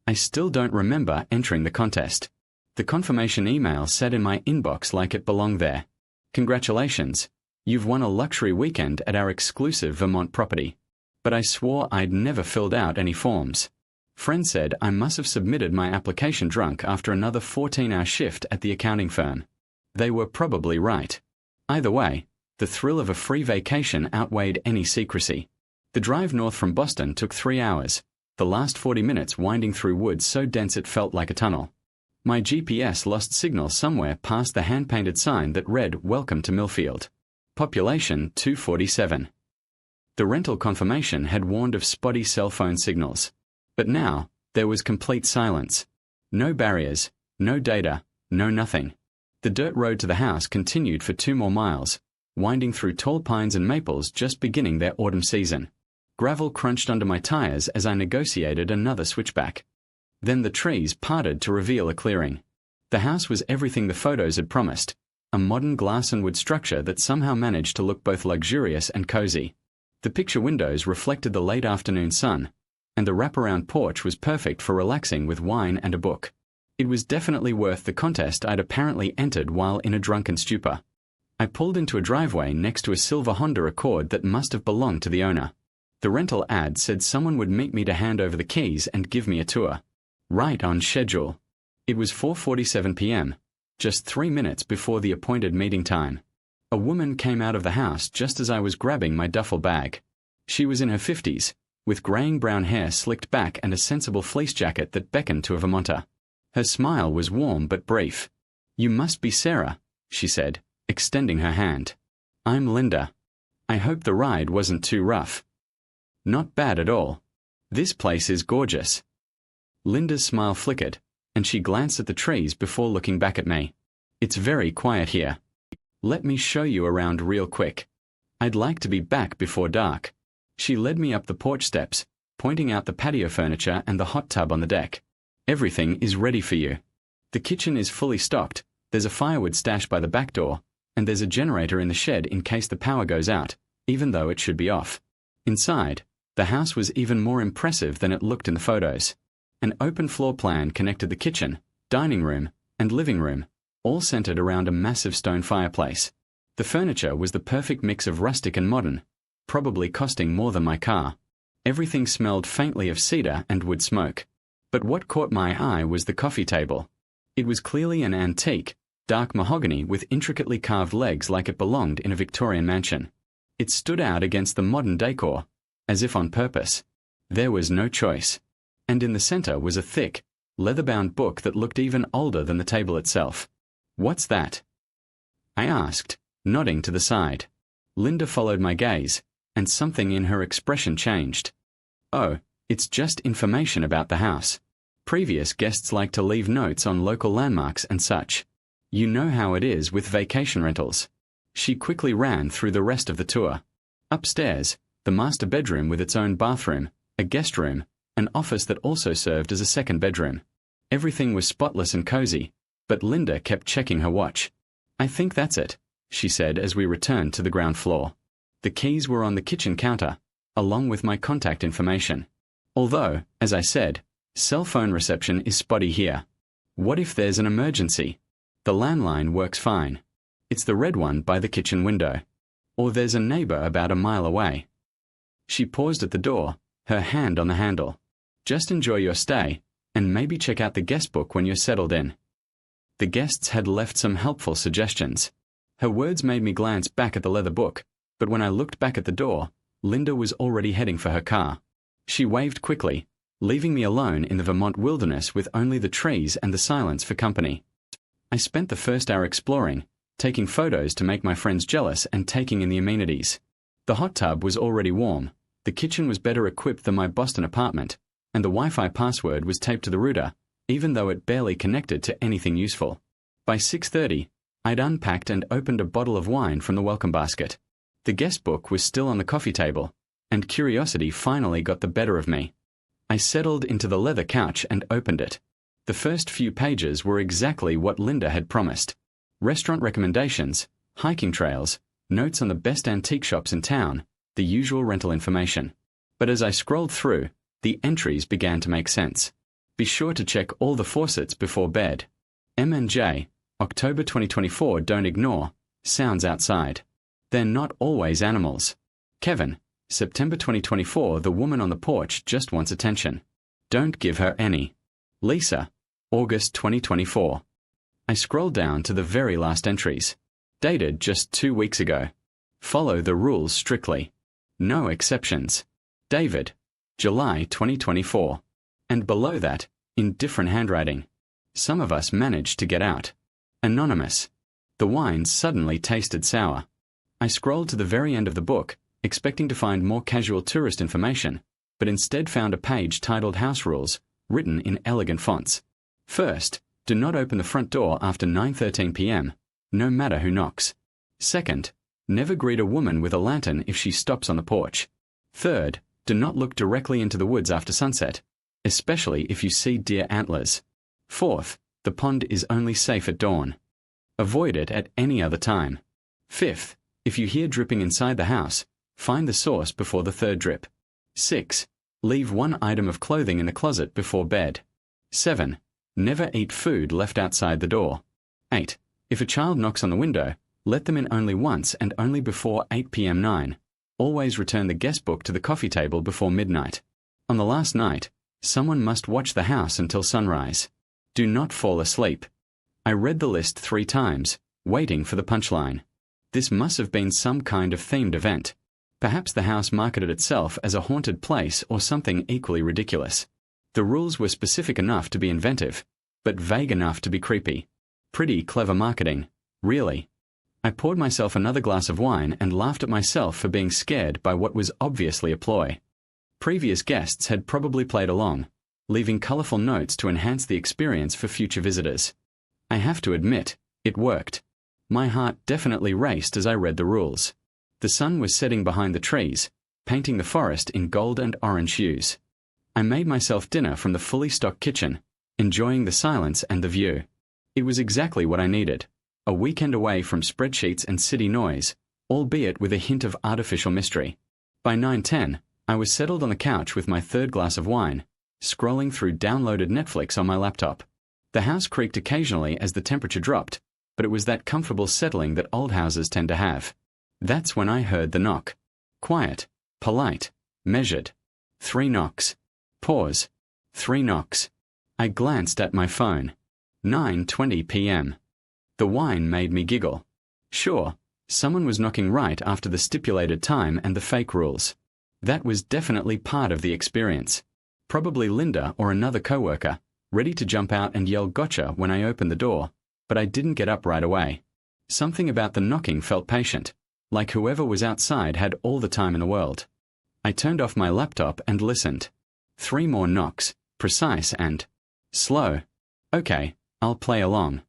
I still don't remember entering the contest. The confirmation email sat in my inbox like it belonged there. Congratulations, you've won a luxury weekend at our exclusive Vermont property. But I swore I'd never filled out any forms. Friend said I must have submitted my application drunk after another 14-hour shift at the accounting firm. They were probably right. Either way, the thrill of a free vacation outweighed any secrecy. The drive north from Boston took 3 hours, the last 40 minutes winding through woods so dense it felt like a tunnel. My GPS lost signal somewhere past the hand-painted sign that read "Welcome to Millfield. Population 247. The rental confirmation had warned of spotty cell phone signals. But now, there was complete silence. No barriers, no data, no nothing. The dirt road to the house continued for 2 more miles, winding through tall pines and maples just beginning their autumn season. Gravel crunched under my tires as I negotiated another switchback. Then the trees parted to reveal a clearing. The house was everything the photos had promised, a modern glass and wood structure that somehow managed to look both luxurious and cozy. The picture windows reflected the late afternoon sun, and the wraparound porch was perfect for relaxing with wine and a book. It was definitely worth the contest I'd apparently entered while in a drunken stupor. I pulled into a driveway next to a silver Honda Accord that must have belonged to the owner. The rental ad said someone would meet me to hand over the keys and give me a tour. Right on schedule. It was 4:47 p.m., just 3 minutes before the appointed meeting time. A woman came out of the house just as I was grabbing my duffel bag. She was in her 50s, with graying brown hair slicked back and a sensible fleece jacket that beckoned to a Vermonter. Her smile was warm but brief. "You must be Sarah," she said, extending her hand. "I'm Linda. I hope the ride wasn't too rough." "Not bad at all. This place is gorgeous." Linda's smile flickered, and she glanced at the trees before looking back at me. "It's very quiet here. Let me show you around real quick. I'd like to be back before dark." She led me up the porch steps, pointing out the patio furniture and the hot tub on the deck. "Everything is ready for you. The kitchen is fully stocked, there's a firewood stash by the back door, and there's a generator in the shed in case the power goes out, even though it should be off." Inside, the house was even more impressive than it looked in the photos. An open floor plan connected the kitchen, dining room, and living room, all centered around a massive stone fireplace. The furniture was the perfect mix of rustic and modern, probably costing more than my car. Everything smelled faintly of cedar and wood smoke. But what caught my eye was the coffee table. It was clearly an antique, dark mahogany with intricately carved legs like it belonged in a Victorian mansion. It stood out against the modern decor, as if on purpose. There was no choice. And in the center was a thick, leather-bound book that looked even older than the table itself. "What's that?" I asked, nodding to the side. Linda followed my gaze, and something in her expression changed. "Oh, it's just information about the house. Previous guests like to leave notes on local landmarks and such. You know how it is with vacation rentals." She quickly ran through the rest of the tour. Upstairs, the master bedroom with its own bathroom, a guest room, an office that also served as a second bedroom. Everything was spotless and cozy, but Linda kept checking her watch. "I think that's it," she said as we returned to the ground floor. The keys were on the kitchen counter, along with my contact information. Although, as I said, cell phone reception is spotty here. What if there's an emergency? The landline works fine. It's the red one by the kitchen window. Or there's a neighbor about a mile away. She paused at the door, her hand on the handle. "Just enjoy your stay, and maybe check out the guest book when you're settled in." The guests had left some helpful suggestions. Her words made me glance back at the leather book, but when I looked back at the door, Linda was already heading for her car. She waved quickly, leaving me alone in the Vermont wilderness with only the trees and the silence for company. I spent the first hour exploring, taking photos to make my friends jealous and taking in the amenities. The hot tub was already warm, the kitchen was better equipped than my Boston apartment, and the Wi-Fi password was taped to the router, even though it barely connected to anything useful. By 6:30, I'd unpacked and opened a bottle of wine from the welcome basket. The guest book was still on the coffee table, and curiosity finally got the better of me. I settled into the leather couch and opened it. The first few pages were exactly what Linda had promised. Restaurant recommendations, hiking trails, notes on the best antique shops in town, the usual rental information. But as I scrolled through, the entries began to make sense. Be sure to check all the faucets before bed. M&J, October 2024. Don't ignore sounds outside. They're not always animals. Kevin, September 2024. The woman on the porch just wants attention. Don't give her any. Lisa, August 2024. I scroll down to the very last entries. Dated just 2 weeks ago. Follow the rules strictly. No exceptions. David, July 2024. And below that, in different handwriting. Some of us managed to get out. Anonymous. The wine suddenly tasted sour. I scrolled to the very end of the book, expecting to find more casual tourist information, but instead found a page titled House Rules, written in elegant fonts. First, do not open the front door after 9:13 p.m., no matter who knocks. Second, never greet a woman with a lantern if she stops on the porch. Third, do not look directly into the woods after sunset, especially if you see deer antlers. Fourth, the pond is only safe at dawn. Avoid it at any other time. Fifth, if you hear dripping inside the house, find the source before the third drip. 6. Leave one item of clothing in the closet before bed. 7. Never eat food left outside the door. 8. If a child knocks on the window, let them in only once and only before 8 p.m. 9. Always return the guest book to the coffee table before midnight. On the last night, someone must watch the house until sunrise. Do not fall asleep. I read the list 3 times, waiting for the punchline. This must have been some kind of themed event. Perhaps the house marketed itself as a haunted place or something equally ridiculous. The rules were specific enough to be inventive, but vague enough to be creepy. Pretty clever marketing, really. I poured myself another glass of wine and laughed at myself for being scared by what was obviously a ploy. Previous guests had probably played along, leaving colorful notes to enhance the experience for future visitors. I have to admit, it worked. My heart definitely raced as I read the rules. The sun was setting behind the trees, painting the forest in gold and orange hues. I made myself dinner from the fully stocked kitchen, enjoying the silence and the view. It was exactly what I needed, a weekend away from spreadsheets and city noise, albeit with a hint of artificial mystery. By 9:10, I was settled on the couch with my third glass of wine, scrolling through downloaded Netflix on my laptop. The house creaked occasionally as the temperature dropped, but it was that comfortable settling that old houses tend to have. That's when I heard the knock. Quiet, polite, measured. 3 knocks. Pause. 3 knocks. I glanced at my phone. 9:20 p.m. The wine made me giggle. Sure, someone was knocking right after the stipulated time and the fake rules. That was definitely part of the experience. Probably Linda or another coworker, ready to jump out and yell gotcha when I opened the door, but I didn't get up right away. Something about the knocking felt patient, like whoever was outside had all the time in the world. I turned off my laptop and listened. 3 more knocks, precise and slow. Okay, I'll play along.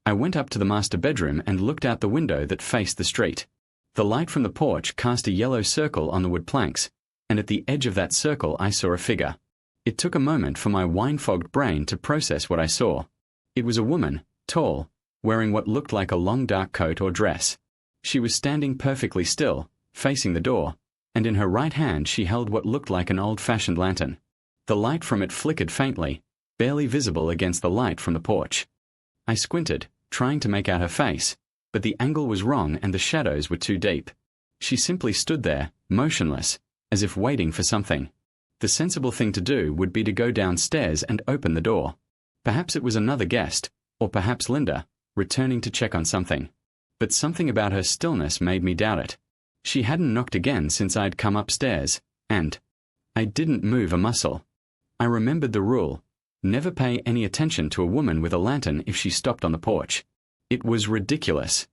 I went up to the master bedroom and looked out the window that faced the street. The light from the porch cast a yellow circle on the wood planks, and at the edge of that circle I saw a figure. It took a moment for my wine-fogged brain to process what I saw. It was a woman, tall, wearing what looked like a long dark coat or dress. She was standing perfectly still, facing the door, and in her right hand she held what looked like an old-fashioned lantern. The light from it flickered faintly, barely visible against the light from the porch. I squinted, trying to make out her face, but the angle was wrong and the shadows were too deep. She simply stood there, motionless, as if waiting for something. The sensible thing to do would be to go downstairs and open the door. Perhaps it was another guest, or perhaps Linda, returning to check on something. But something about her stillness made me doubt it. She hadn't knocked again since I'd come upstairs, and I didn't move a muscle. I remembered the rule: never pay any attention to a woman with a lantern if she stopped on the porch. It was ridiculous.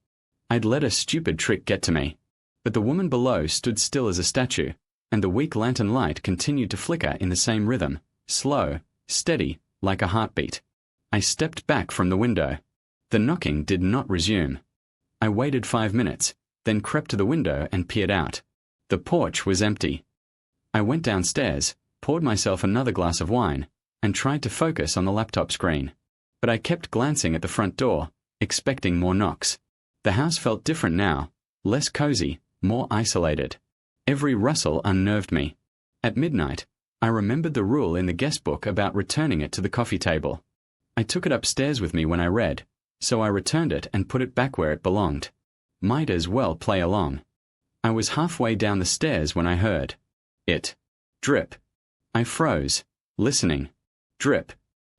I'd let a stupid trick get to me. But the woman below stood still as a statue, and the weak lantern light continued to flicker in the same rhythm, slow, steady, like a heartbeat. I stepped back from the window. The knocking did not resume. I waited 5 minutes, then crept to the window and peered out. The porch was empty. I went downstairs, poured myself another glass of wine, and tried to focus on the laptop screen. But I kept glancing at the front door, expecting more knocks. The house felt different now, less cozy, more isolated. Every rustle unnerved me. At midnight, I remembered the rule in the guest book about returning it to the coffee table. I took it upstairs with me when I read, so I returned it and put it back where it belonged. Might as well play along. I was halfway down the stairs when I heard it. Drip. I froze, listening. Drip.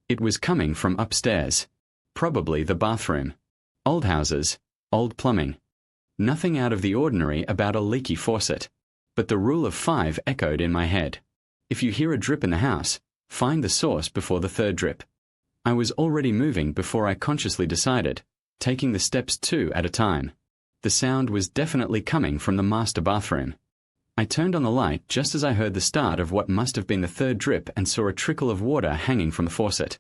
It was coming from upstairs. Probably the bathroom. Old houses, old plumbing. Nothing out of the ordinary about a leaky faucet. But the rule of 5 echoed in my head. If you hear a drip in the house, find the source before the third drip. I was already moving before I consciously decided, taking the steps 2 at a time. The sound was definitely coming from the master bathroom. I turned on the light just as I heard the start of what must have been the third drip and saw a trickle of water hanging from the faucet.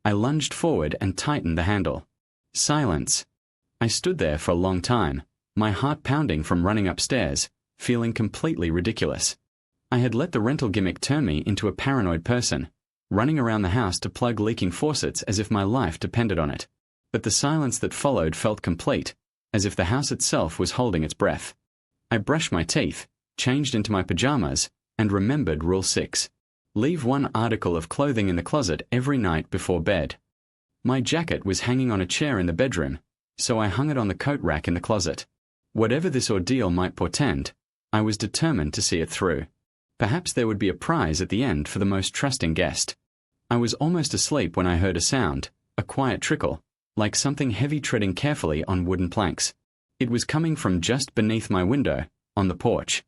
I lunged forward and tightened the handle. Silence. I stood there for a long time, my heart pounding from running upstairs, feeling completely ridiculous. I had let the rental gimmick turn me into a paranoid person, running around the house to plug leaking faucets as if my life depended on it. But the silence that followed felt complete, as if the house itself was holding its breath. I brushed my teeth, changed into my pajamas, and remembered Rule 6. Leave one article of clothing in the closet every night before bed. My jacket was hanging on a chair in the bedroom, so I hung it on the coat rack in the closet. Whatever this ordeal might portend, I was determined to see it through. Perhaps there would be a prize at the end for the most trusting guest. I was almost asleep when I heard a sound, a quiet trickle, like something heavy treading carefully on wooden planks. It was coming from just beneath my window, on the porch.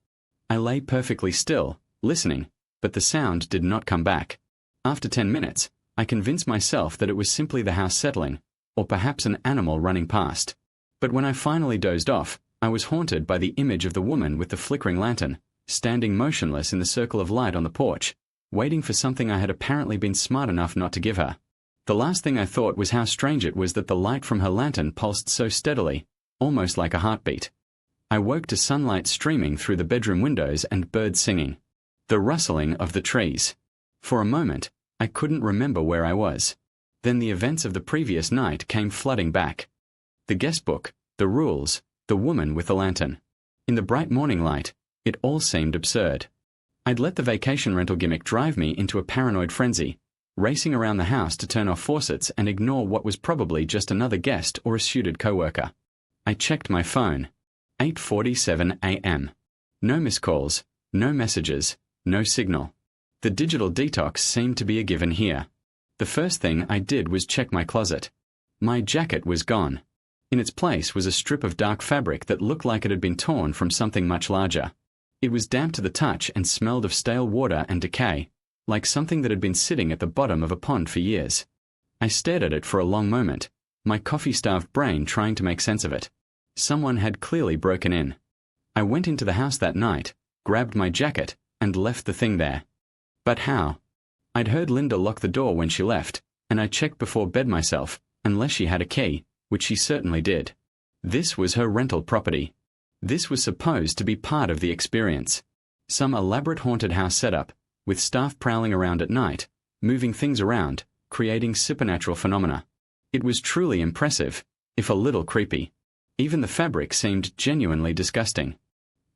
I lay perfectly still, listening, but the sound did not come back. After 10 minutes, I convinced myself that it was simply the house settling, or perhaps an animal running past. But when I finally dozed off, I was haunted by the image of the woman with the flickering lantern, standing motionless in the circle of light on the porch, waiting for something I had apparently been smart enough not to give her. The last thing I thought was how strange it was that the light from her lantern pulsed so steadily, almost like a heartbeat. I woke to sunlight streaming through the bedroom windows and birds singing. The rustling of the trees. For a moment, I couldn't remember where I was. Then the events of the previous night came flooding back. The guest book, the rules, the woman with the lantern. In the bright morning light, it all seemed absurd. I'd let the vacation rental gimmick drive me into a paranoid frenzy, racing around the house to turn off faucets and ignore what was probably just another guest or a suited coworker. I checked my phone. 8:47 a.m. No missed calls, no messages, no signal. The digital detox seemed to be a given here. The first thing I did was check my closet. My jacket was gone. In its place was a strip of dark fabric that looked like it had been torn from something much larger. It was damp to the touch and smelled of stale water and decay, like something that had been sitting at the bottom of a pond for years. I stared at it for a long moment, my coffee-starved brain trying to make sense of it. Someone had clearly broken in. I went into the house that night, grabbed my jacket, and left the thing there. But how? I'd heard Linda lock the door when she left, and I checked before bed myself, unless she had a key, which she certainly did. This was her rental property. This was supposed to be part of the experience. Some elaborate haunted house setup, with staff prowling around at night, moving things around, creating supernatural phenomena. It was truly impressive, if a little creepy. Even the fabric seemed genuinely disgusting.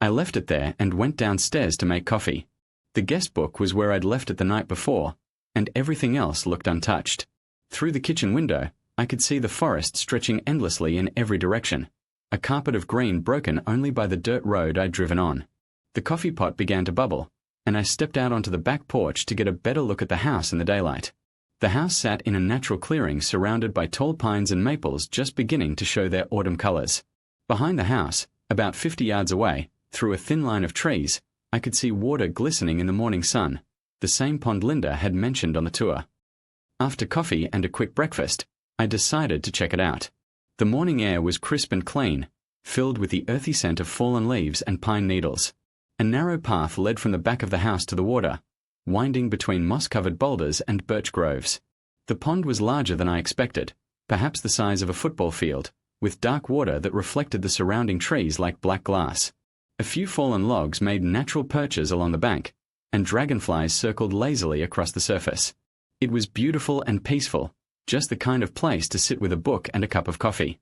I left it there and went downstairs to make coffee. The guest book was where I'd left it the night before, and everything else looked untouched. Through the kitchen window, I could see the forest stretching endlessly in every direction, a carpet of green broken only by the dirt road I'd driven on. The coffee pot began to bubble, and I stepped out onto the back porch to get a better look at the house in the daylight. The house sat in a natural clearing surrounded by tall pines and maples just beginning to show their autumn colors. Behind the house, about 50 yards away, through a thin line of trees, I could see water glistening in the morning sun, the same pond Linda had mentioned on the tour. After coffee and a quick breakfast, I decided to check it out. The morning air was crisp and clean, filled with the earthy scent of fallen leaves and pine needles. A narrow path led from the back of the house to the water, winding between moss-covered boulders and birch groves. The pond was larger than I expected, perhaps the size of a football field, with dark water that reflected the surrounding trees like black glass. A few fallen logs made natural perches along the bank, and dragonflies circled lazily across the surface. It was beautiful and peaceful, just the kind of place to sit with a book and a cup of coffee.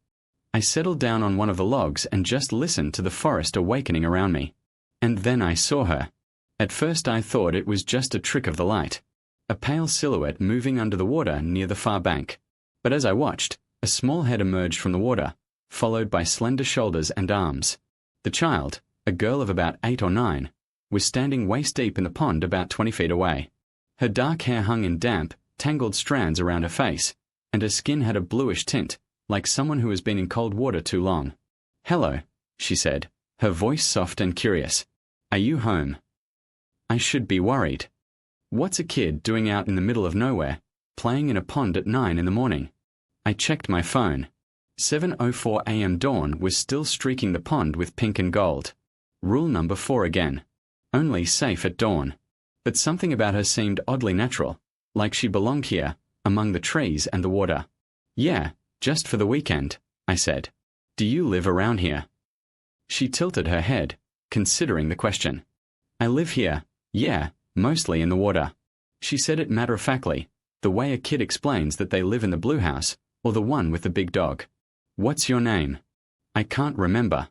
I settled down on one of the logs and just listened to the forest awakening around me. And then I saw her. At first I thought it was just a trick of the light, a pale silhouette moving under the water near the far bank. But as I watched, a small head emerged from the water, followed by slender shoulders and arms. The child, a girl of about 8 or 9, was standing waist-deep in the pond about 20 feet away. Her dark hair hung in damp, tangled strands around her face, and her skin had a bluish tint, like someone who has been in cold water too long. "Hello," she said, her voice soft and curious. "Are you home?" I should be worried. What's a kid doing out in the middle of nowhere, playing in a pond at 9 in the morning? I checked my phone. 7:04 a.m. dawn was still streaking the pond with pink and gold. Rule number 4 again. Only safe at dawn. But something about her seemed oddly natural, like she belonged here, among the trees and the water. "Yeah, just for the weekend," I said. "Do you live around here?" She tilted her head, considering the question. "I live here, yeah, mostly in the water." She said it matter-of-factly, the way a kid explains that they live in the blue house, or the one with the big dog. "What's your name?" "I can't remember."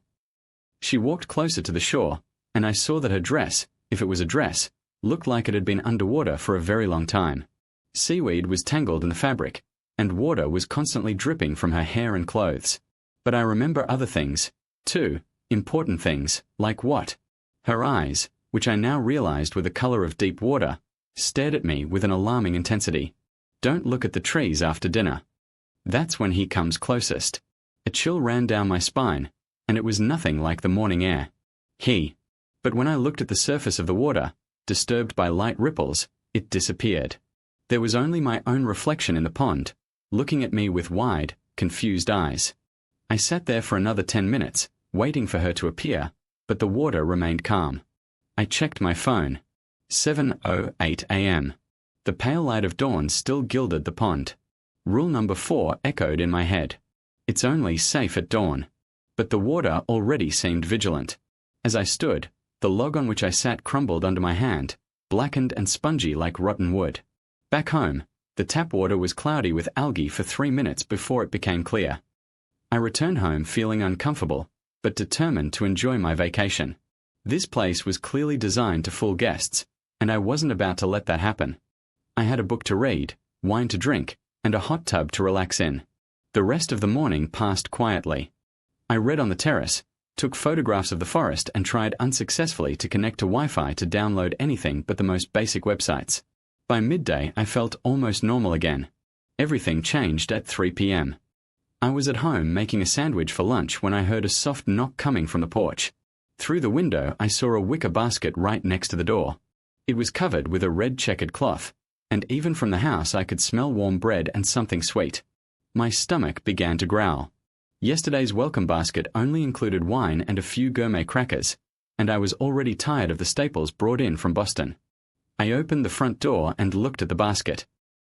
She walked closer to the shore, and I saw that her dress, if it was a dress, looked like it had been underwater for a very long time. Seaweed was tangled in the fabric, and water was constantly dripping from her hair and clothes. But I remember other things, too, important things, like what? Her eyes, which I now realized were the color of deep water, stared at me with an alarming intensity. "Don't look at the trees after dinner." That's when he comes closest. A chill ran down my spine, and it was nothing like the morning air. But when I looked at the surface of the water, disturbed by light ripples, it disappeared. There was only my own reflection in the pond, looking at me with wide, confused eyes. I sat there for another 10 minutes, waiting for her to appear, but the water remained calm. I checked my phone. 7:08 a.m. The pale light of dawn still gilded the pond. Rule number 4 echoed in my head. It's only safe at dawn. But the water already seemed vigilant. As I stood, the log on which I sat crumbled under my hand, blackened and spongy like rotten wood. Back home, the tap water was cloudy with algae for 3 minutes before it became clear. I returned home feeling uncomfortable, but determined to enjoy my vacation. This place was clearly designed to fool guests, and I wasn't about to let that happen. I had a book to read, wine to drink, and a hot tub to relax in. The rest of the morning passed quietly. I read on the terrace, took photographs of the forest, and tried unsuccessfully to connect to Wi-Fi to download anything but the most basic websites. By midday, I felt almost normal again. Everything changed at 3 p.m. I was at home making a sandwich for lunch when I heard a soft knock coming from the porch. Through the window, I saw a wicker basket right next to the door. It was covered with a red checkered cloth, and even from the house I could smell warm bread and something sweet. My stomach began to growl. Yesterday's welcome basket only included wine and a few gourmet crackers, and I was already tired of the staples brought in from Boston. I opened the front door and looked at the basket.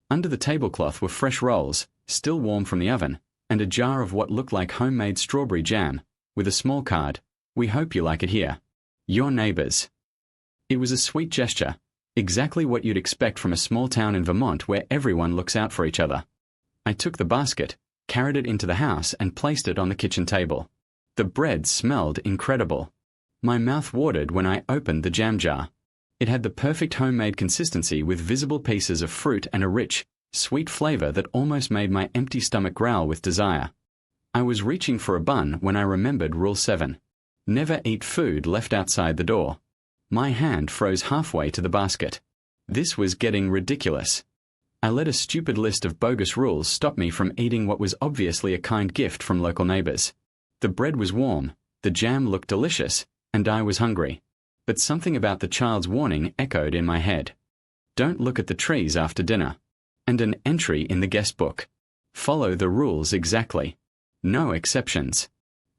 Under the tablecloth were fresh rolls, still warm from the oven, and a jar of what looked like homemade strawberry jam, with a small card, "We hope you like it here. Your neighbors." It was a sweet gesture, exactly what you'd expect from a small town in Vermont where everyone looks out for each other. I took the basket, carried it into the house, and placed it on the kitchen table. The bread smelled incredible. My mouth watered when I opened the jam jar. It had the perfect homemade consistency with visible pieces of fruit and a rich, sweet flavor that almost made my empty stomach growl with desire. I was reaching for a bun when I remembered Rule 7. Never eat food left outside the door. My hand froze halfway to the basket. This was getting ridiculous. I let a stupid list of bogus rules stop me from eating what was obviously a kind gift from local neighbors. The bread was warm, the jam looked delicious, and I was hungry. But something about the child's warning echoed in my head. Don't look at the trees after dinner. And an entry in the guest book. Follow the rules exactly. No exceptions.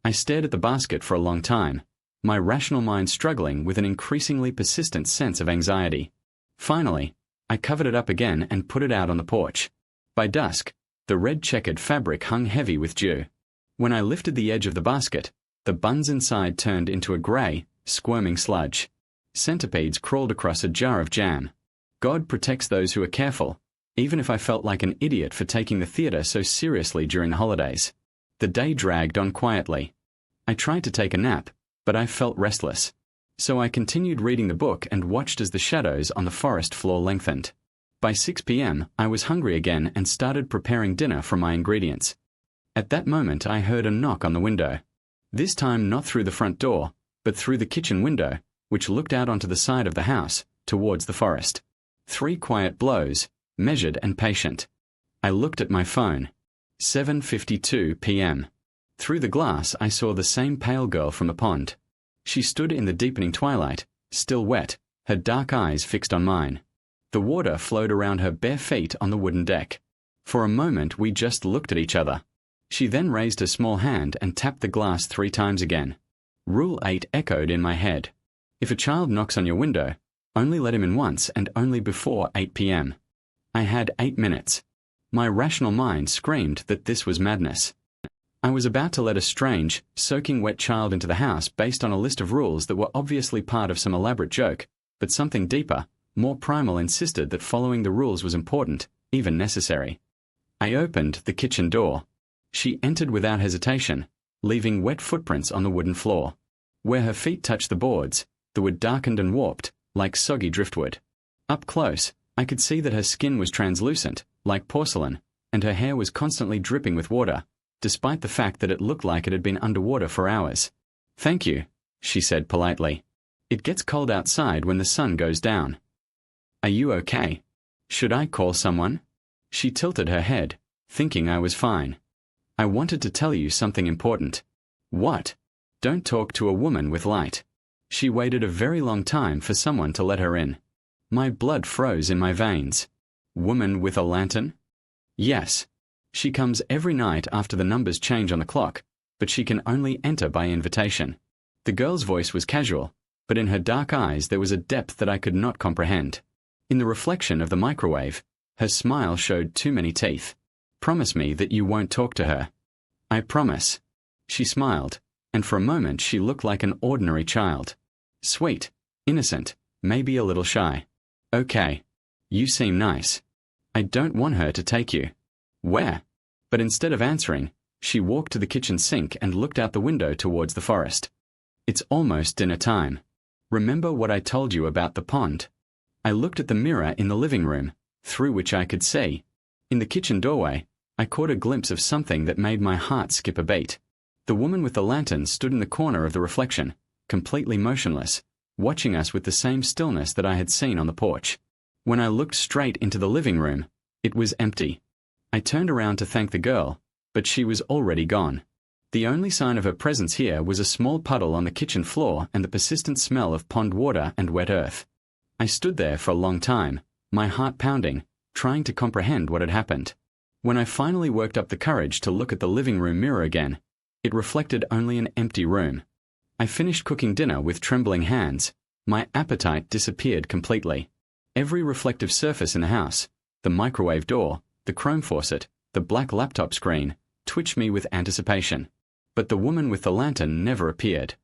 I stared at the basket for a long time, my rational mind struggling with an increasingly persistent sense of anxiety. Finally, I covered it up again and put it out on the porch. By dusk, the red checkered fabric hung heavy with dew. When I lifted the edge of the basket, the buns inside turned into a grey, squirming sludge. Centipedes crawled across a jar of jam. God protects those who are careful, even if I felt like an idiot for taking the theatre so seriously during the holidays. The day dragged on quietly. I tried to take a nap, but I felt restless. So I continued reading the book and watched as the shadows on the forest floor lengthened. By 6 p.m., I was hungry again and started preparing dinner from my ingredients. At that moment, I heard a knock on the window. This time not through the front door, but through the kitchen window, which looked out onto the side of the house, towards the forest. 3 quiet blows, measured and patient. I looked at my phone. 7:52 p.m. Through the glass, I saw the same pale girl from the pond. She stood in the deepening twilight, still wet, her dark eyes fixed on mine. The water flowed around her bare feet on the wooden deck. For a moment, we just looked at each other. She then raised her small hand and tapped the glass 3 times again. Rule 8 echoed in my head. If a child knocks on your window, only let him in once and only before 8 p.m. I had 8 minutes. My rational mind screamed that this was madness. I was about to let a strange, soaking wet child into the house based on a list of rules that were obviously part of some elaborate joke, but something deeper, more primal insisted that following the rules was important, even necessary. I opened the kitchen door. She entered without hesitation, leaving wet footprints on the wooden floor. Where her feet touched the boards, the wood darkened and warped, like soggy driftwood. Up close, I could see that her skin was translucent, like porcelain, and her hair was constantly dripping with water, despite the fact that it looked like it had been underwater for hours. "Thank you," she said politely. "It gets cold outside when the sun goes down." "Are you okay? Should I call someone?" She tilted her head, thinking I was fine. "I wanted to tell you something important." "What?" "Don't talk to a woman with light." She waited a very long time for someone to let her in. My blood froze in my veins. "Woman with a lantern?" "Yes. She comes every night after the numbers change on the clock, but she can only enter by invitation." The girl's voice was casual, but in her dark eyes there was a depth that I could not comprehend. In the reflection of the microwave, her smile showed too many teeth. "Promise me that you won't talk to her." "I promise." She smiled, and for a moment she looked like an ordinary child. Sweet, innocent, maybe a little shy. "Okay. You seem nice. I don't want her to take you." "Where?" But instead of answering, she walked to the kitchen sink and looked out the window towards the forest. "It's almost dinner time. Remember what I told you about the pond?" I looked at the mirror in the living room, through which I could see. In the kitchen doorway, I caught a glimpse of something that made my heart skip a beat. The woman with the lantern stood in the corner of the reflection, completely motionless, watching us with the same stillness that I had seen on the porch. When I looked straight into the living room, it was empty. I turned around to thank the girl, but she was already gone. The only sign of her presence here was a small puddle on the kitchen floor and the persistent smell of pond water and wet earth. I stood there for a long time, my heart pounding, trying to comprehend what had happened. When I finally worked up the courage to look at the living room mirror again, it reflected only an empty room. I finished cooking dinner with trembling hands. My appetite disappeared completely. Every reflective surface in the house, the microwave door, the chrome faucet, the black laptop screen, twitched me with anticipation. But the woman with the lantern never appeared.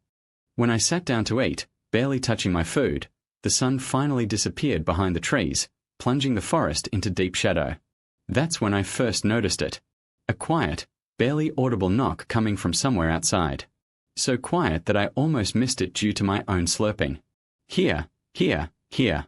When I sat down to eat, barely touching my food, the sun finally disappeared behind the trees, plunging the forest into deep shadow. That's when I first noticed it. A quiet, barely audible knock coming from somewhere outside. So quiet that I almost missed it due to my own slurping. Here, here, here.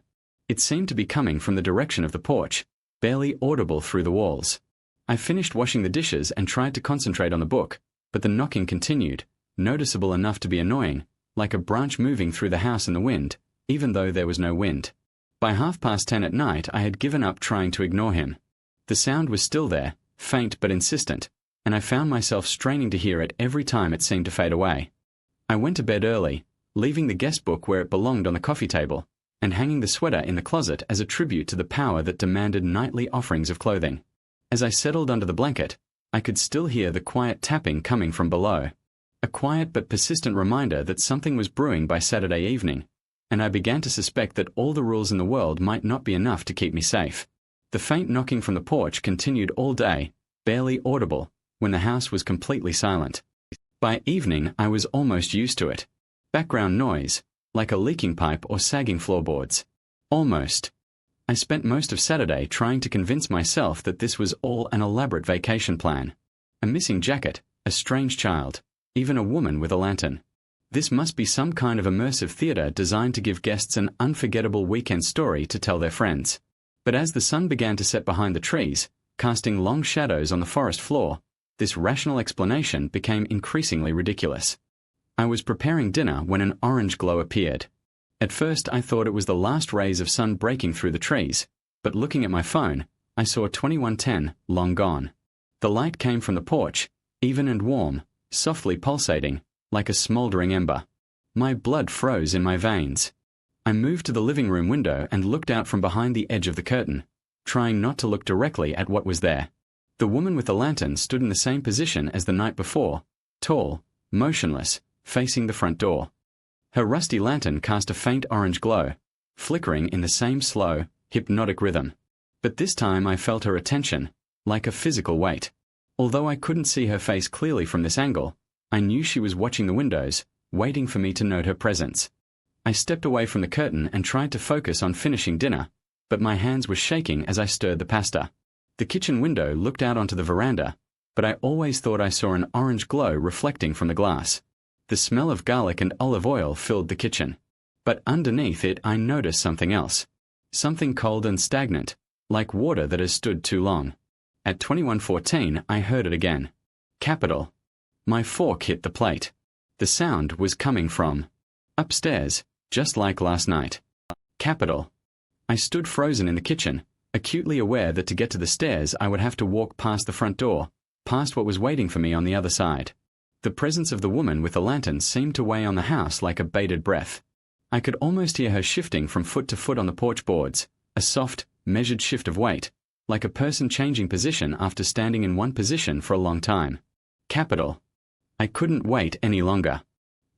It seemed to be coming from the direction of the porch, barely audible through the walls. I finished washing the dishes and tried to concentrate on the book, but the knocking continued, noticeable enough to be annoying, like a branch moving through the house in the wind, even though there was no wind. By 10:30 at night, I had given up trying to ignore him. The sound was still there, faint but insistent, and I found myself straining to hear it every time it seemed to fade away. I went to bed early, leaving the guest book where it belonged on the coffee table, and hanging the sweater in the closet as a tribute to the power that demanded nightly offerings of clothing. As I settled under the blanket, I could still hear the quiet tapping coming from below. A quiet but persistent reminder that something was brewing by Saturday evening, and I began to suspect that all the rules in the world might not be enough to keep me safe. The faint knocking from the porch continued all day, barely audible, when the house was completely silent. By evening, I was almost used to it. Background noise, like a leaking pipe or sagging floorboards. Almost. I spent most of Saturday trying to convince myself that this was all an elaborate vacation plan. A missing jacket, a strange child, even a woman with a lantern. This must be some kind of immersive theater designed to give guests an unforgettable weekend story to tell their friends. But as the sun began to set behind the trees, casting long shadows on the forest floor, this rational explanation became increasingly ridiculous. I was preparing dinner when an orange glow appeared. At first I thought it was the last rays of sun breaking through the trees, but looking at my phone, I saw 2110 long gone. The light came from the porch, even and warm, softly pulsating, like a smoldering ember. My blood froze in my veins. I moved to the living room window and looked out from behind the edge of the curtain, trying not to look directly at what was there. The woman with the lantern stood in the same position as the night before, tall, motionless, facing the front door. Her rusty lantern cast a faint orange glow, flickering in the same slow, hypnotic rhythm. But this time I felt her attention, like a physical weight. Although I couldn't see her face clearly from this angle, I knew she was watching the windows, waiting for me to note her presence. I stepped away from the curtain and tried to focus on finishing dinner, but my hands were shaking as I stirred the pasta. The kitchen window looked out onto the veranda, but I always thought I saw an orange glow reflecting from the glass. The smell of garlic and olive oil filled the kitchen. But underneath it I noticed something else. Something cold and stagnant, like water that has stood too long. At 21:14 I heard it again. Capital. My fork hit the plate. The sound was coming from upstairs, just like last night. Capital. I stood frozen in the kitchen, acutely aware that to get to the stairs I would have to walk past the front door, past what was waiting for me on the other side. The presence of the woman with the lantern seemed to weigh on the house like a bated breath. I could almost hear her shifting from foot to foot on the porch boards, a soft, measured shift of weight, like a person changing position after standing in one position for a long time. Capital. I couldn't wait any longer.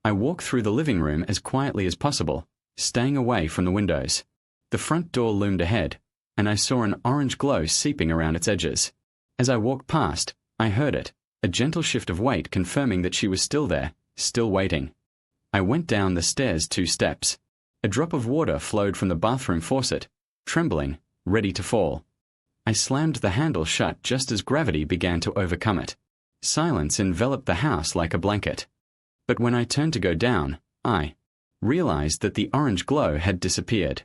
I walked through the living room as quietly as possible, staying away from the windows. The front door loomed ahead, and I saw an orange glow seeping around its edges. As I walked past, I heard it, a gentle shift of weight confirming that she was still there, still waiting. I went down the stairs 2 steps. A drop of water flowed from the bathroom faucet, trembling, ready to fall. I slammed the handle shut just as gravity began to overcome it. Silence enveloped the house like a blanket. But when I turned to go down, I realized that the orange glow had disappeared.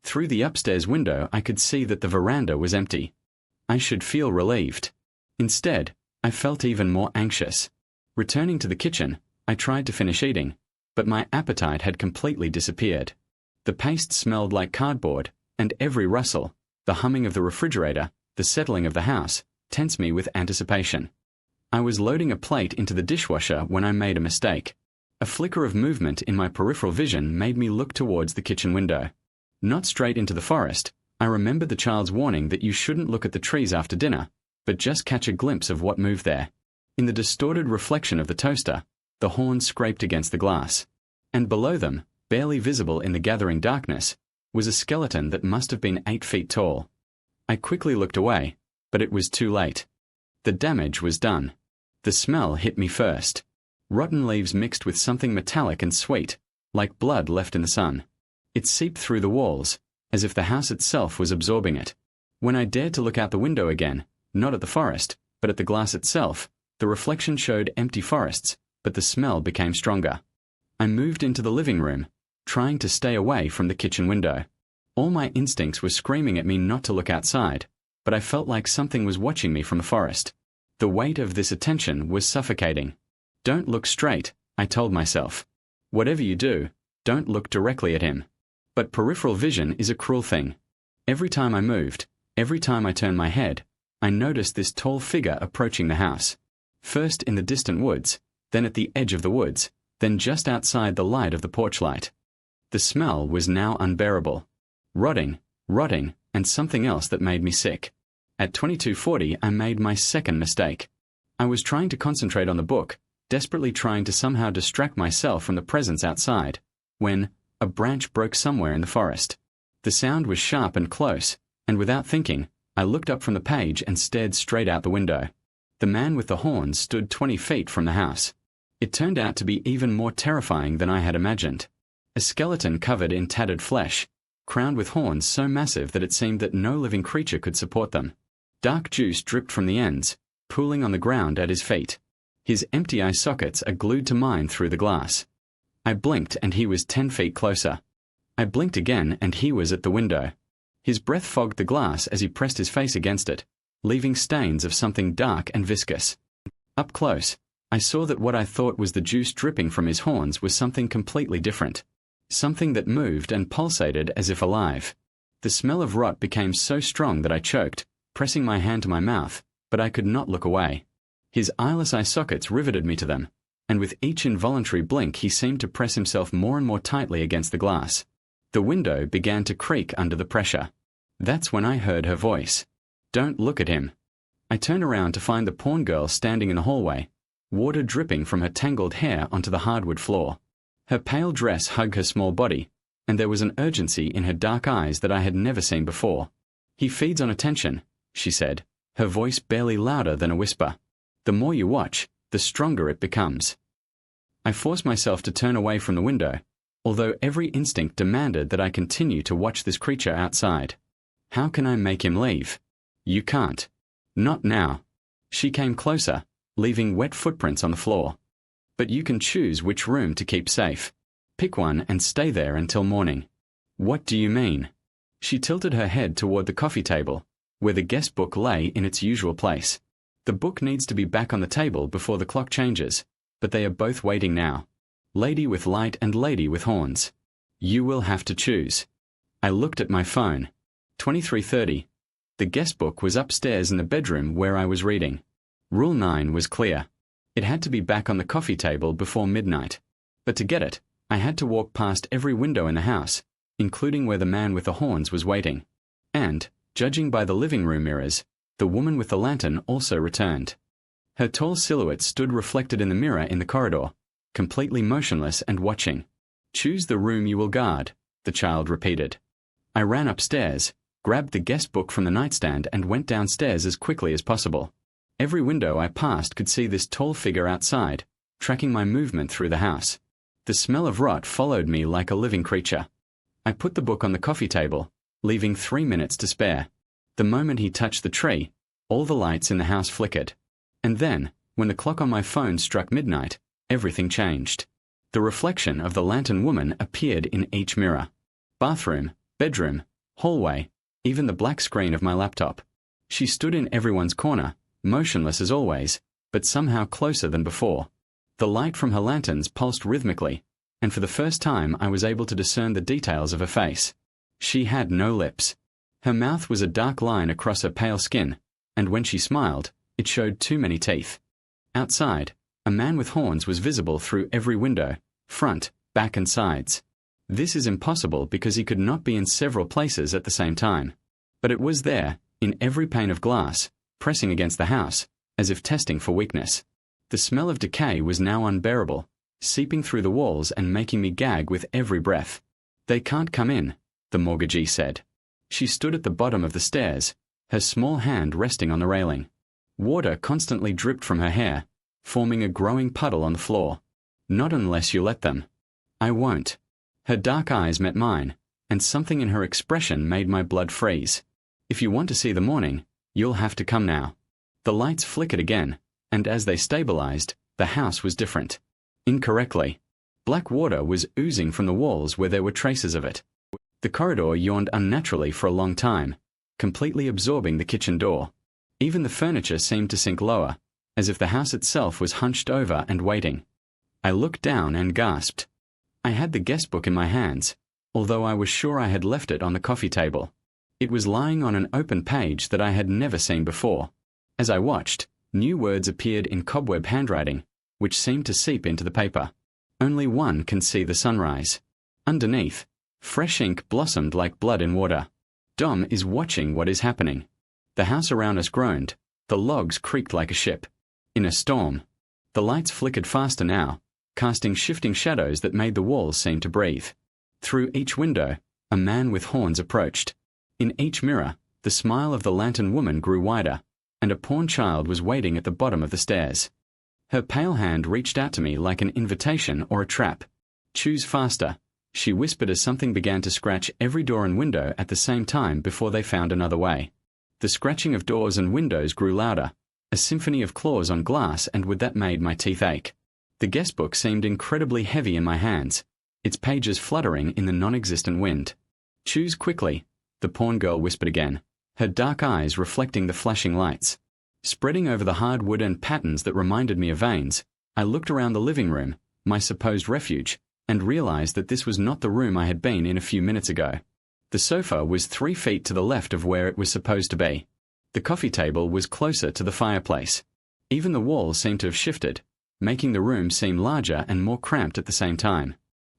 Through the upstairs window I could see that the veranda was empty. I should feel relieved. Instead, I felt even more anxious. Returning to the kitchen, I tried to finish eating, but my appetite had completely disappeared. The paste smelled like cardboard, and every rustle, the humming of the refrigerator, the settling of the house, tensed me with anticipation. I was loading a plate into the dishwasher when I made a mistake. A flicker of movement in my peripheral vision made me look towards the kitchen window. Not straight into the forest. I remembered the child's warning that you shouldn't look at the trees after dinner, but just catch a glimpse of what moved there. In the distorted reflection of the toaster, the horns scraped against the glass. And below them, barely visible in the gathering darkness, was a skeleton that must have been 8 feet tall. I quickly looked away, but it was too late. The damage was done. The smell hit me first. Rotten leaves mixed with something metallic and sweet, like blood left in the sun. It seeped through the walls, as if the house itself was absorbing it. When I dared to look out the window again, not at the forest, but at the glass itself, the reflection showed empty forests, but the smell became stronger. I moved into the living room, trying to stay away from the kitchen window. All my instincts were screaming at me not to look outside, but I felt like something was watching me from the forest. The weight of this attention was suffocating. Don't look straight, I told myself. Whatever you do, don't look directly at him. But peripheral vision is a cruel thing. Every time I moved, every time I turned my head, I noticed this tall figure approaching the house. First in the distant woods, then at the edge of the woods, then just outside the light of the porch light. The smell was now unbearable. Rotting, and something else that made me sick. At 22:40 I made my second mistake. I was trying to concentrate on the book, desperately trying to somehow distract myself from the presence outside, when a branch broke somewhere in the forest. The sound was sharp and close, and without thinking, I looked up from the page and stared straight out the window. The man with the horns stood 20 feet from the house. It turned out to be even more terrifying than I had imagined. A skeleton covered in tattered flesh, crowned with horns so massive that it seemed that no living creature could support them. Dark juice dripped from the ends, pooling on the ground at his feet. His empty eye sockets are glued to mine through the glass. I blinked and he was 10 feet closer. I blinked again and he was at the window. His breath fogged the glass as he pressed his face against it, leaving stains of something dark and viscous. Up close, I saw that what I thought was the juice dripping from his horns was something completely different. Something that moved and pulsated as if alive. The smell of rot became so strong that I choked, pressing my hand to my mouth, but I could not look away. His eyeless eye sockets riveted me to them, and with each involuntary blink he seemed to press himself more and more tightly against the glass. The window began to creak under the pressure. That's when I heard her voice. "Don't look at him." I turned around to find the pawn girl standing in the hallway, water dripping from her tangled hair onto the hardwood floor. Her pale dress hugged her small body, and there was an urgency in her dark eyes that I had never seen before. "He feeds on attention," she said, her voice barely louder than a whisper. "The more you watch, the stronger it becomes." I forced myself to turn away from the window, although every instinct demanded that I continue to watch this creature outside. How can I make him leave? You can't. Not now. She came closer, leaving wet footprints on the floor. But you can choose which room to keep safe. Pick one and stay there until morning. What do you mean? She tilted her head toward the coffee table, where the guest book lay in its usual place. The book needs to be back on the table before the clock changes, but they are both waiting now. Lady with light and lady with horns. You will have to choose. I looked at my phone. 23:30. The guest book was upstairs in the bedroom where I was reading. Rule 9 was clear. It had to be back on the coffee table before midnight. But to get it, I had to walk past every window in the house, including where the man with the horns was waiting. And, judging by the living room mirrors, the woman with the lantern also returned. Her tall silhouette stood reflected in the mirror in the corridor, completely motionless and watching. "Choose the room you will guard," the child repeated. I ran upstairs, grabbed the guest book from the nightstand and went downstairs as quickly as possible. Every window I passed could see this tall figure outside, tracking my movement through the house. The smell of rot followed me like a living creature. I put the book on the coffee table, leaving 3 minutes to spare. The moment he touched the tree, all the lights in the house flickered. And then, when the clock on my phone struck midnight, everything changed. The reflection of the lantern woman appeared in each mirror. Bathroom, bedroom, hallway, even the black screen of my laptop. She stood in everyone's corner, motionless as always, but somehow closer than before. The light from her lanterns pulsed rhythmically, and for the first time I was able to discern the details of her face. She had no lips. Her mouth was a dark line across her pale skin, and when she smiled, it showed too many teeth. Outside, a man with horns was visible through every window, front, back and sides. This is impossible because he could not be in several places at the same time. But it was there, in every pane of glass, pressing against the house, as if testing for weakness. The smell of decay was now unbearable, seeping through the walls and making me gag with every breath. "They can't come in," the mortgagee said. She stood at the bottom of the stairs, her small hand resting on the railing. Water constantly dripped from her hair, forming a growing puddle on the floor. "Not unless you let them." "I won't." Her dark eyes met mine, and something in her expression made my blood freeze. "If you want to see the morning, you'll have to come now." The lights flickered again, and as they stabilized, the house was different. Incorrectly. Black water was oozing from the walls where there were traces of it. The corridor yawned unnaturally for a long time, completely absorbing the kitchen door. Even the furniture seemed to sink lower, as if the house itself was hunched over and waiting. I looked down and gasped. I had the guest book in my hands, although I was sure I had left it on the coffee table. It was lying on an open page that I had never seen before. As I watched, new words appeared in cobweb handwriting, which seemed to seep into the paper. Only one can see the sunrise. Underneath, fresh ink blossomed like blood in water. Dom is watching what is happening. The house around us groaned. The logs creaked like a ship. In a storm. The lights flickered faster now, casting shifting shadows that made the walls seem to breathe. Through each window, a man with horns approached. In each mirror, the smile of the lantern woman grew wider, and a pawn child was waiting at the bottom of the stairs. Her pale hand reached out to me like an invitation or a trap. "Choose faster," she whispered as something began to scratch every door and window at the same time before they found another way. The scratching of doors and windows grew louder, a symphony of claws on glass, and with that made my teeth ache. The guest book seemed incredibly heavy in my hands, its pages fluttering in the non-existent wind. "Choose quickly," the pawn girl whispered again, her dark eyes reflecting the flashing lights. Spreading over the hard wood and patterns that reminded me of veins, I looked around the living room, my supposed refuge, and realized that this was not the room I had been in a few minutes ago. The sofa was 3 feet to the left of where it was supposed to be. The coffee table was closer to the fireplace. Even the walls seemed to have shifted, making the room seem larger and more cramped at the same time.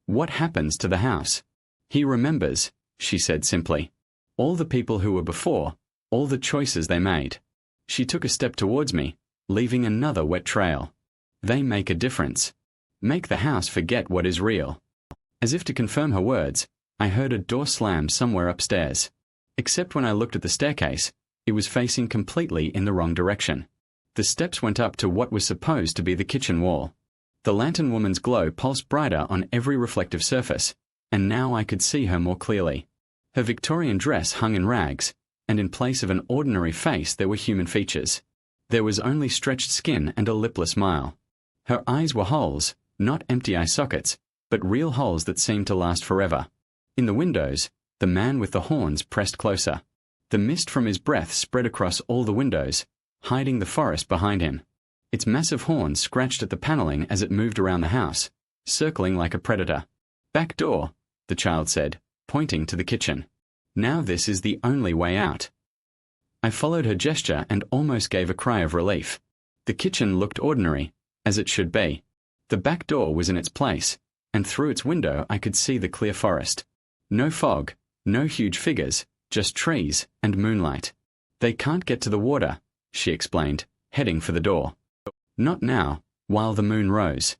"What happens to the house?" "He remembers," she said simply. "All the people who were before, all the choices they made." She took a step towards me, leaving another wet trail. "They make a difference. Make the house forget what is real." As if to confirm her words, I heard a door slam somewhere upstairs. Except when I looked at the staircase, it was facing completely in the wrong direction. The steps went up to what was supposed to be the kitchen wall. The lantern woman's glow pulsed brighter on every reflective surface, and now I could see her more clearly. Her Victorian dress hung in rags, and in place of an ordinary face there were human features. There was only stretched skin and a lipless smile. Her eyes were holes, not empty eye sockets, but real holes that seemed to last forever. In the windows, the man with the horns pressed closer. The mist from his breath spread across all the windows, hiding the forest behind him. Its massive horns scratched at the paneling as it moved around the house, circling like a predator. "Back door," the child said, pointing to the kitchen. "Now this is the only way out." I followed her gesture and almost gave a cry of relief. The kitchen looked ordinary, as it should be. The back door was in its place, and through its window I could see the clear forest. No fog, no huge figures, just trees and moonlight. "They can't get to the water," she explained, heading for the door. "Not now, while the moon rose.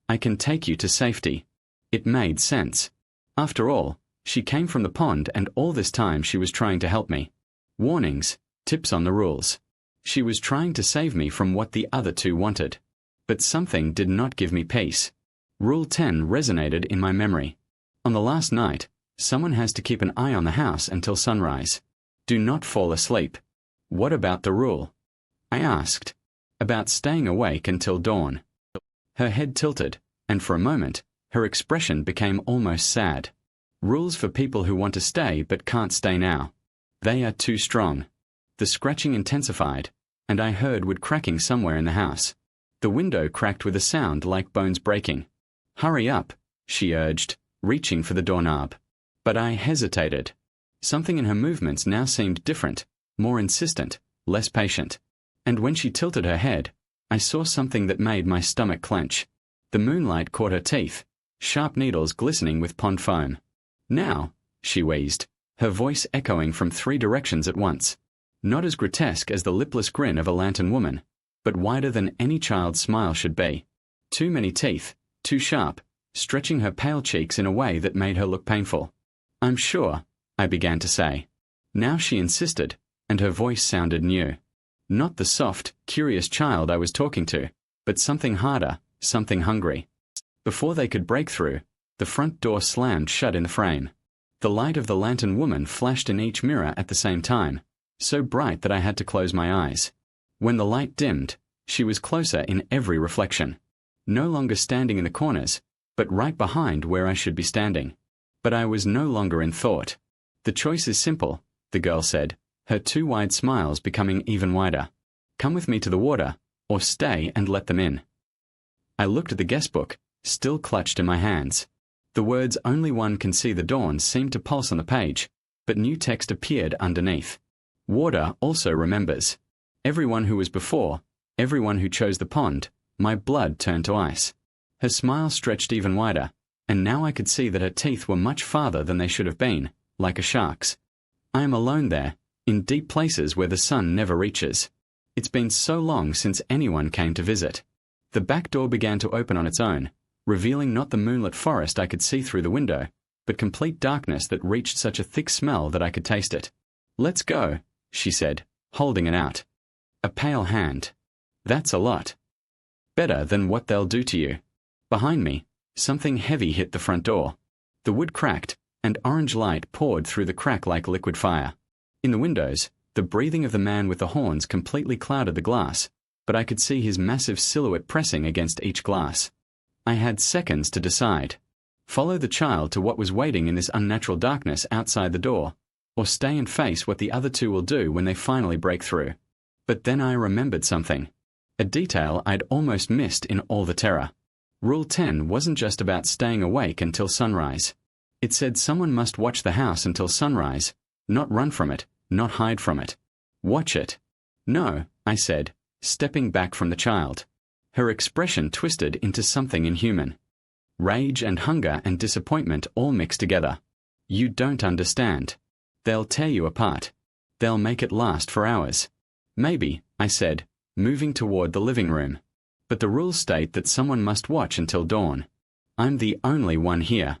I can take you to safety." It made sense. After all, she came from the pond, and all this time she was trying to help me. Warnings, tips on the rules. She was trying to save me from what the other two wanted. But something did not give me peace. Rule 10 resonated in my memory. On the last night, someone has to keep an eye on the house until sunrise. Do not fall asleep. What about the rule? I asked. About staying awake until dawn. Her head tilted, and for a moment, her expression became almost sad. Rules for people who want to stay but can't stay now. They are too strong. The scratching intensified, and I heard wood cracking somewhere in the house. The window cracked with a sound like bones breaking. "Hurry up," she urged, reaching for the doorknob. But I hesitated. Something in her movements now seemed different, more insistent, less patient. And when she tilted her head, I saw something that made my stomach clench. The moonlight caught her teeth, sharp needles glistening with pond foam. "Now," she wheezed, her voice echoing from 3 directions at once. Not as grotesque as the lipless grin of a lantern woman, but wider than any child's smile should be. Too many teeth, too sharp, stretching her pale cheeks in a way that made her look painful. "I'm sure," I began to say. Now she insisted, and her voice sounded new. Not the soft, curious child I was talking to, but something harder, something hungry. Before they could break through, the front door slammed shut in the frame. The light of the lantern woman flashed in each mirror at the same time, so bright that I had to close my eyes. When the light dimmed, she was closer in every reflection. No longer standing in the corners, but right behind where I should be standing. But I was no longer in thought. "The choice is simple," the girl said, her 2 wide smiles becoming even wider. "Come with me to the water, or stay and let them in." I looked at the guest book, still clutched in my hands. The words "Only one can see the dawn" seemed to pulse on the page, but new text appeared underneath. "Water also remembers. Everyone who was before, everyone who chose the pond, my blood turned to ice." Her smile stretched even wider, and now I could see that her teeth were much farther than they should have been, like a shark's. "I am alone there, in deep places where the sun never reaches. It's been so long since anyone came to visit." The back door began to open on its own, revealing not the moonlit forest I could see through the window, but complete darkness that reached such a thick smell that I could taste it. "Let's go," she said, holding it out. A pale hand. "That's a lot. Better than what they'll do to you." Behind me, something heavy hit the front door. The wood cracked, and orange light poured through the crack like liquid fire. In the windows, the breathing of the man with the horns completely clouded the glass, but I could see his massive silhouette pressing against each glass. I had seconds to decide. Follow the child to what was waiting in this unnatural darkness outside the door, or stay and face what the other two will do when they finally break through. But then I remembered something. A detail I'd almost missed in all the terror. Rule 10 wasn't just about staying awake until sunrise. It said someone must watch the house until sunrise, not run from it, not hide from it. Watch it. No, I said, stepping back from the child. Her expression twisted into something inhuman. Rage and hunger and disappointment all mixed together. You don't understand. They'll tear you apart. They'll make it last for hours. Maybe, I said, moving toward the living room. But the rules state that someone must watch until dawn. I'm the only one here.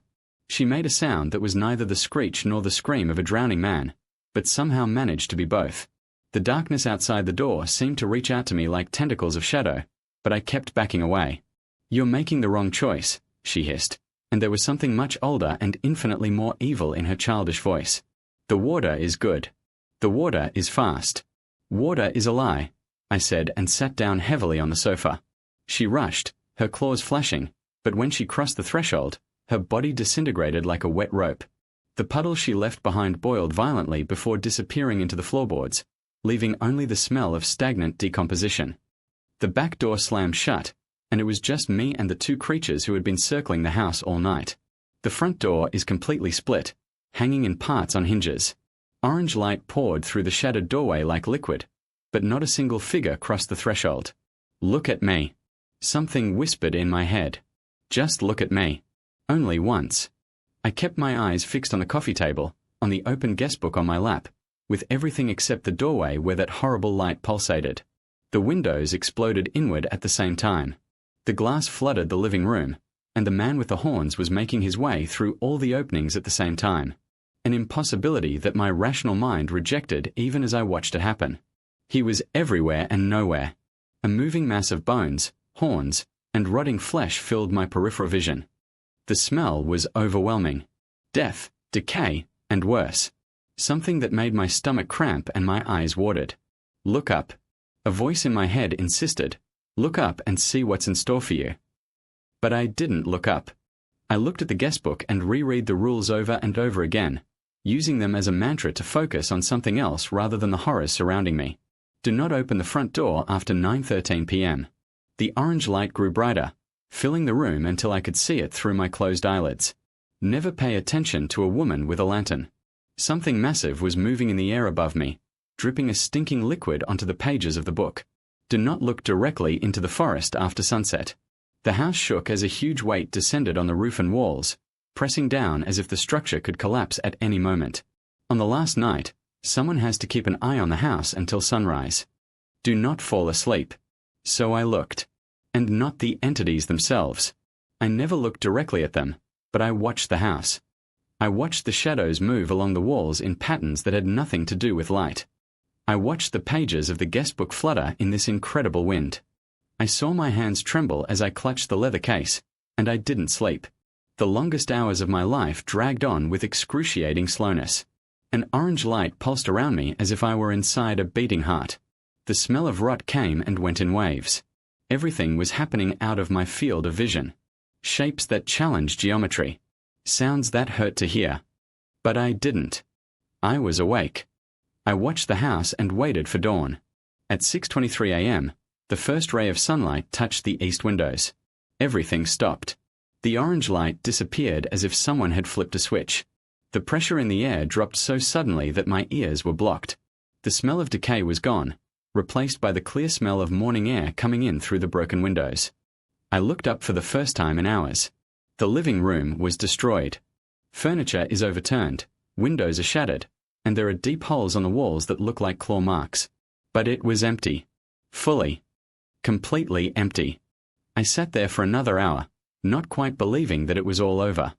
She made a sound that was neither the screech nor the scream of a drowning man, but somehow managed to be both. The darkness outside the door seemed to reach out to me like tentacles of shadow, but I kept backing away. You're making the wrong choice, she hissed, and there was something much older and infinitely more evil in her childish voice. The water is good. The water is fast. Water is a lie, I said, and sat down heavily on the sofa. She rushed, her claws flashing, but when she crossed the threshold, her body disintegrated like a wet rope. The puddle she left behind boiled violently before disappearing into the floorboards, leaving only the smell of stagnant decomposition. The back door slammed shut, and it was just me and the two creatures who had been circling the house all night. The front door is completely split, hanging in parts on hinges. Orange light poured through the shattered doorway like liquid, but not a single figure crossed the threshold. Look at me. Something whispered in my head. Just look at me. Only once. I kept my eyes fixed on the coffee table, on the open guest book on my lap, with everything except the doorway where that horrible light pulsated. The windows exploded inward at the same time. The glass flooded the living room, and the man with the horns was making his way through all the openings at the same time. An impossibility that my rational mind rejected even as I watched it happen. He was everywhere and nowhere. A moving mass of bones, horns, and rotting flesh filled my peripheral vision. The smell was overwhelming. Death, decay, and worse. Something that made my stomach cramp and my eyes watered. Look up. A voice in my head insisted, look up and see what's in store for you. But I didn't look up. I looked at the guest book and reread the rules over and over again, using them as a mantra to focus on something else rather than the horrors surrounding me. Do not open the front door after 9:13 p.m. The orange light grew brighter, filling the room until I could see it through my closed eyelids. Never pay attention to a woman with a lantern. Something massive was moving in the air above me, dripping a stinking liquid onto the pages of the book. Do not look directly into the forest after sunset. The house shook as a huge weight descended on the roof and walls, pressing down as if the structure could collapse at any moment. On the last night, someone has to keep an eye on the house until sunrise. Do not fall asleep. So I looked. And not the entities themselves. I never looked directly at them, but I watched the house. I watched the shadows move along the walls in patterns that had nothing to do with light. I watched the pages of the guest book flutter in this incredible wind. I saw my hands tremble as I clutched the leather case, and I didn't sleep. The longest hours of my life dragged on with excruciating slowness. An orange light pulsed around me as if I were inside a beating heart. The smell of rot came and went in waves. Everything was happening out of my field of vision. Shapes that challenged geometry. Sounds that hurt to hear. But I didn't. I was awake. I watched the house and waited for dawn. At 6:23 a.m., the first ray of sunlight touched the east windows. Everything stopped. The orange light disappeared as if someone had flipped a switch. The pressure in the air dropped so suddenly that my ears were blocked. The smell of decay was gone, replaced by the clear smell of morning air coming in through the broken windows. I looked up for the first time in hours. The living room was destroyed. Furniture is overturned, windows are shattered, and there are deep holes on the walls that look like claw marks. But it was empty. Fully. Completely empty. I sat there for another hour, not quite believing that it was all over.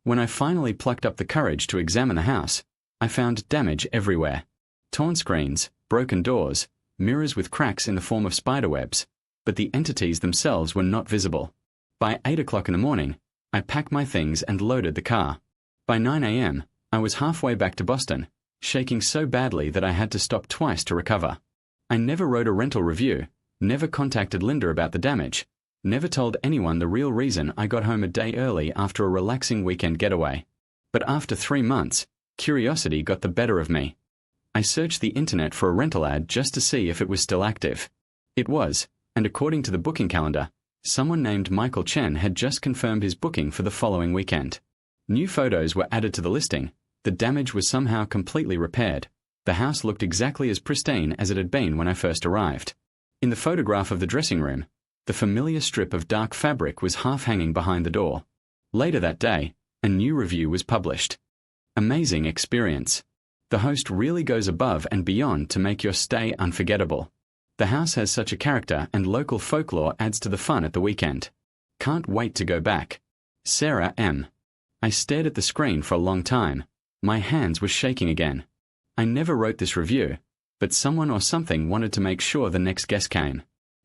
When I finally plucked up the courage to examine the house, I found damage everywhere. Torn screens, broken doors, mirrors with cracks in the form of spiderwebs, but the entities themselves were not visible. By 8 o'clock in the morning, I packed my things and loaded the car. By 9 a.m., I was halfway back to Boston, shaking so badly that I had to stop twice to recover. I never wrote a rental review, never contacted Linda about the damage, Never told anyone the real reason I got home a day early after a relaxing weekend getaway. But after 3 months, curiosity got the better of me. I searched the internet for a rental ad just to see if it was still active. It was, and according to the booking calendar, someone named Michael Chen had just confirmed his booking for the following weekend. New photos were added to the listing. The damage was somehow completely repaired. The house looked exactly as pristine as it had been when I first arrived. In the photograph of the dressing room, the familiar strip of dark fabric was half hanging behind the door. Later that day, a new review was published. Amazing experience. The host really goes above and beyond to make your stay unforgettable. The house has such a character and local folklore adds to the fun at the weekend. Can't wait to go back. Sarah M. I stared at the screen for a long time. My hands were shaking again. I never wrote this review, but someone or something wanted to make sure the next guest came.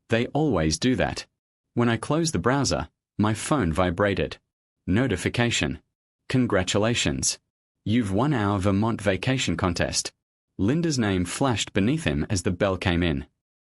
They always do that. When I closed the browser, my phone vibrated. Notification. Congratulations. You've won our Vermont vacation contest. Linda's name flashed beneath him as the bell came in.